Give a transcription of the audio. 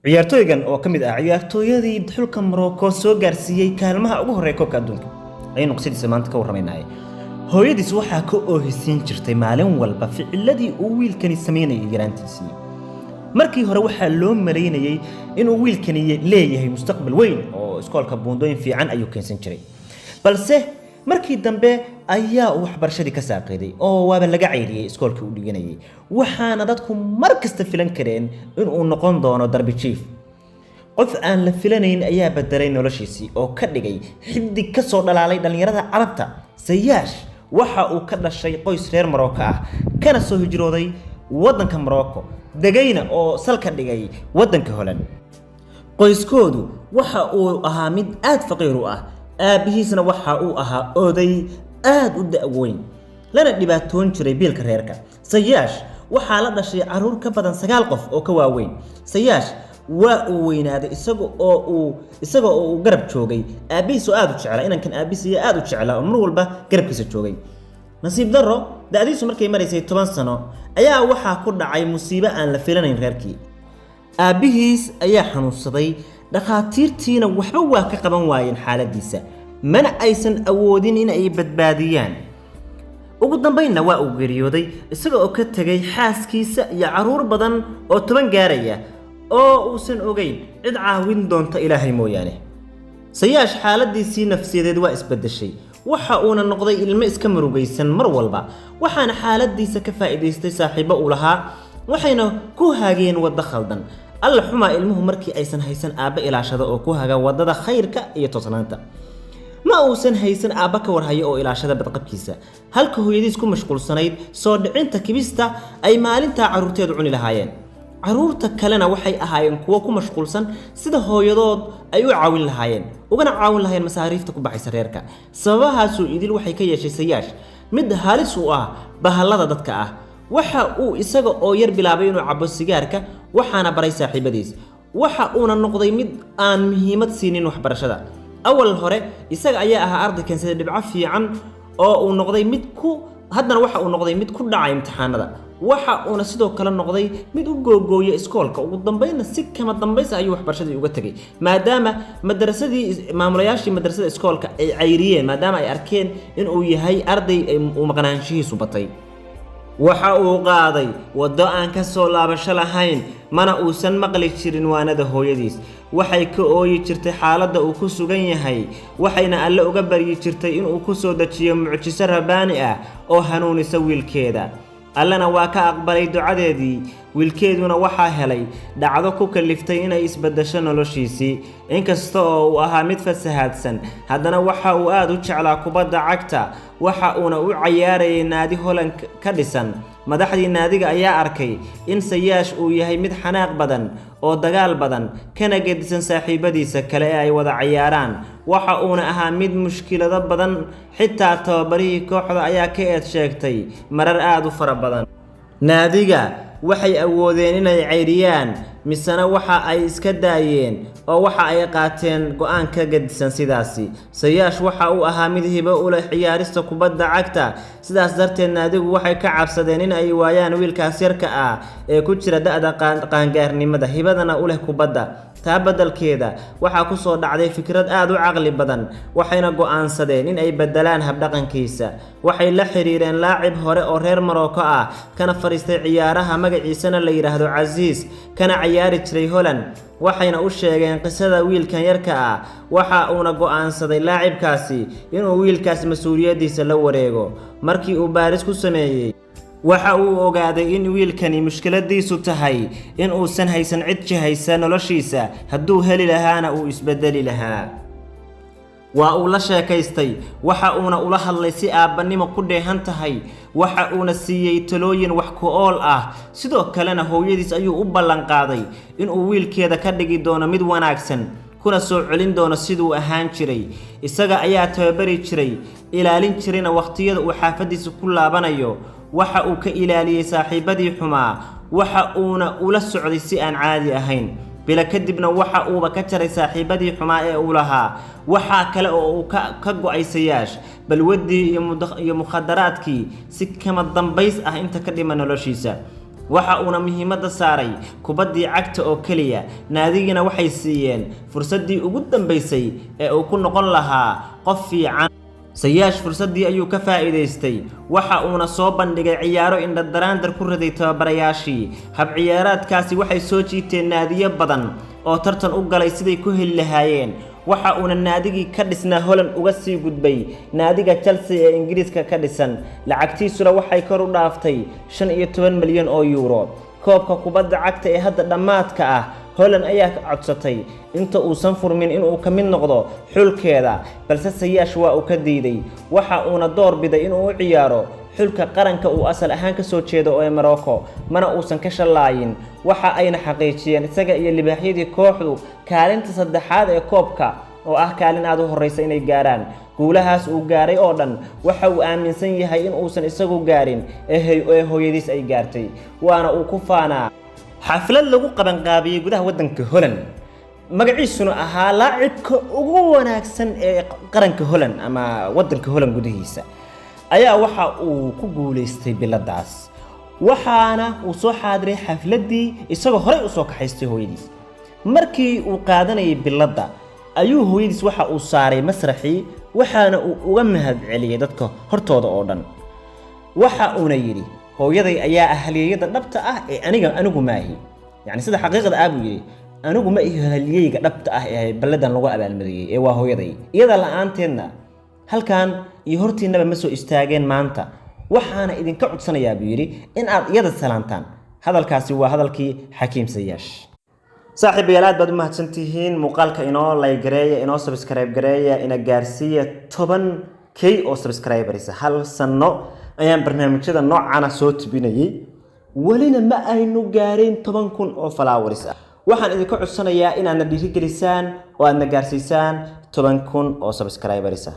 ciyaartooygan oo kamid ah ciyaartooyadii xulka Morocco soo gaarsiiyay kaalmaha ugu horeeya koobka adduunka aynu qsidisa maanta ka warramaynaa hooyadiis waxa ka oohisin jirtay maalin walba ficiladii uu wiilkani sameynayay yaraantiisii markii hore waxa loo maleynayay inuu wiilkani leeyahay mustaqbal weyn oo iskoolka buundooyin fiican ayuu keensan jiray balse markii dambe ayaa waxbarashadii ka saaqiday oo waaba laga ceyriyay iskoolkii uu dhiganayay waxaana dadku markasta filan kareen inuu noqon doono darbi chief qof aan la filanayn ayaa bedelay noloshiisii oo ka dhigay xiddig ka soo dhalaalay dhalinyarada carabta Ziyech waxa uu ka dhashay qoys reer Morocco ah kana soo hijrooday wadanka Morocco degayna oo salka dhigay wadanka Holland qoyskoodu waxa uu ahaa mid aad faqiir u ah aabihiisna waxa uu ahaa oday aad u da'weyn lana dhibaatoon jiray biilka reerka Ziyech waxa la dhashay caruur ka badan 9 qof oo ka waaweyn Ziyech waa uu weynaaday isaga oo uu garab joogay aabihiis oo aad u jeclaa inankan aabihiis aad u jeclaa oo mar walba garabkiisa joogay nasiib darro da'diisu markay maraysay 10 sano ayaa waxa ku dhacay musiibo aan la filanayn reerkii aabihiis ayaa xanuunsaday dhaqaatiirtiina waxba waa ka qaban waayeen xaaladiisa mana aysan awoodin in ay badbaadiyaan ugu dambeynna waa uu geeriyooday isaga oo ka tagay xaaskiisa iyo caruur badan oo 10 gaaraya oo uusan ogeyn cid caawin doonta Ilaahay mooyaane Ziyech xaaladiisii nafsiyadeed waa isbedeshay waxa uuna noqday ilmo iska murugaysan mar walba waxaana xaaladiisa ka faa'iideystay saaxiibo u lahaa waxayna ku haageen wada khaldan alla xuma ilmuhu markii aysan haysan aaba ilaashada oo ku haga wadada khayrka iyo toosnaanta ma uusan haysan aaba ka warhayo oo ilaashada badqabkiisa halka hooyadiis ku mashquulsanayd soo dhicinta kibista ay maalinta caruurteedu cuni lahaayeen caruurta kalena waxay ahaayeen kuwa ku mashquulsan sida hooyadood ay u caawin lahaayeen ugana caawin lahaayeen masaariifta ku baxaysa reerka sababahaas idil waxay ka yeeshay Ziyech mid halis u ah bahalada dadka ah waxa uu isaga oo yar bilaabay inuu cabo sigaarka waxaana baray saaxiibadiis waxa uu noqday mid aan muhiimad siinin waxbarashada awal hore isaga ayaa ahaa arday keensaday dhibco fiican oo uu noqday mid ku haddana waxa uu noqday mid ku dhacay imtixaanada waxa uu sidoo kale noqday mid u googooyay iskoolka ugu dambeynna si kama dambaysa ayuu waxbarashadii uga tagay maadaama madrasadii maamulayaashii madrasada iskoolka ay cayriyeen maadaama ay arkeen in uu yahay arday uu maqnaanshihiisu batay waxa uu qaaday wado aan ka soo laabasho lahayn mana uusan maqli jirin waanada hooyadiis waxay ka ooyi jirtay xaaladda uu ku sugan yahay waxayna alle uga baryi jirtay in uu ku soo dajiyo mucjiso rabbaani ah oo hanuunisa wiilkeeda allana waa ka aqbalay ducadeedii wiilkeeduna waxa helay dhacdo ku kaliftay inay isbedesho noloshiisii inkasta oo uu ahaa mid fasahaadsan haddana waxa uu aad u jeclaa kubadda cagta waxa uuna u ciyaarayay naadi Holland ka dhisan madaxdii naadiga ayaa arkay in Ziyech uu yahay mid xanaaq badan oo dagaal badan kana gedisan saaxiibadiisa kale ay wada ciyaaraan waxa uuna ahaa mid mushkilado badan xitaa tababarihii kooxda ayaa ka eed sheegtay marar aad u fara badan naadiga waxay awoodeen inay ceyriyaan misana waxa ay iska daayeen oo waxa ay qaateen go'aan ka gedisan sidaasi Ziyech waxa uu ahaa mid hibo u leh ciyaarista kubadda cagta sidaas darteed naadigu waxay ka cabsadeen in ay waayaan wiilkaas yarka ah ee ku jira da'da qaangaarnimada hibadana u leh kubadda taa badalkeeda waxa ku soo dhacday fikrad aad u caqli badan waxayna go'aansadeen in ay bedelaan habdhaqankiisa waxay la xiriireen laacib hore oo reer Morocco ah kana fariistay ciyaaraha magaciisana la yiraahdo Aziz kana ciyaari jiray Holland waxayna u sheegeen qisada wiilkan yarka ah waxa uuna go'aansaday laacibkaasi inuu wiilkaas mas'uuliyadiisa la wareego markii uu baaris ku sameeyay waxa uu ogaaday in wiilkani mushkiladiisu tahay in uusan haysan cid jihaysa noloshiisa hadduu heli lahaana uu isbedeli lahaa waa uu la sheekaystay waxa uuna ula hadlay si aabanimo ku dheehan tahay waxa uuna siiyay talooyin wax ku ool ah sidoo kalena hooyadiis ayuu u ballan qaaday in uu wiilkeeda ka dhigi doono mid wanaagsan kuna soo celin doono siduu ahaan jiray isaga ayaa tababari jiray ilaalin jirayna waqtiyada uu xaafadiisa ku laabanayo waxa uu ka ilaaliyay saaxiibadii xumaa waxa uuna ula socday si aan caadi ahayn bila kadibna waxa uu ka jaray saaxiibadii xumaa ee uu lahaa waxa kale oo uu ka go'ay Ziyech balwadii iyo mukhadaraadkii si kama dambays ah inta ka dhiman noloshiisa waxa uuna muhiimadda saaray kubaddii cagta oo kaliya naadigina waxay siiyeen fursaddii ugu dambeysay ee uu ku noqon lahaa qof fiican sayaash fursaddii ayuu ka faa'iidaystay waxa uuna soo bandhigay ciyaaro indhadaraandar ku riday tababarayaashii hab ciyaaraadkaasi waxay soo jiiteen naadiyo badan oo tartan u galay siday ku heli lahaayeen waxa uuna naadigii ka dhisnaa Holland uga sii gudbay naadiga Chelsea ee Ingiriiska ka dhisan lacagtiisuna waxay kor u dhaaftay 15 milyan oo euro koobka kubadda cagta ee hadda dhamaadka ah Holland ayaa codsatay inta uusan furmin inuu ka mid noqdo xulkeeda balse sayaash waa uu ka diiday waxa uuna door biday inuu u ciyaaro xulka qaranka uu asal ahaan ka soo jeedo oo Morocco mana uusan ka shalaayin waxa ayna xaqiijiyeen isaga iyo libaaxyadii kooxdu kaalinta saddexaad ee koobka oo ah kaalin aad u horeysa inay gaaraan guulahaas uu gaaray oo dhan waxa uu aaminsan yahay in uusan isagu gaarin ee hooyadiis ay gaartay waana uu ku faanaa xaflad lagu qaban qaabiyay gudaha wadanka Holland magaciisuna ahaa laacibka ugu wanaagsan ee qaranka Holland ama wadanka Holland gudihiisa ayaa waxa uu ku guuleystay biladaas waxaana uu soo xaadiray xafladii isagoo horey u soo kaxaystay hooyadiis markii uu qaadanayay bilada ayuu hooyadiis waxa uu saaray masraxii waxaana uu uga mahad celiyay dadka hortooda oo dhan waxa uuna yiri hooyaday ayaa ahliyada dhabta ah ee anigu maahi yani sida xaqiiqada abu yiri anigu ma ahliyayga dhabta ah ee baladan lagu abaalmariyay ee waa hooyaday iyada la'aanteedna halkan iyo hortiinaba ma soo istaageen maanta waxaana idinka codsanayaa buu yiri in aad iyada salaantaan hadalkaasi waa hadalkii Xakiim Sayaash saaxiibayaal aad baad u mahadsantihiin muuqaalka inoo like gareeya inoo subscribe gareeya ina gaarsiiya 10k oo subscribers hal sano ayaan barnaamijyada noocana soo tibinayay walina ma aynu gaareen 10,000 oo followers ah waxaan idinka codsanayaa inaad na dhiirigelisaan oo aad na gaarsiisaan 10,000 oo subscribers ah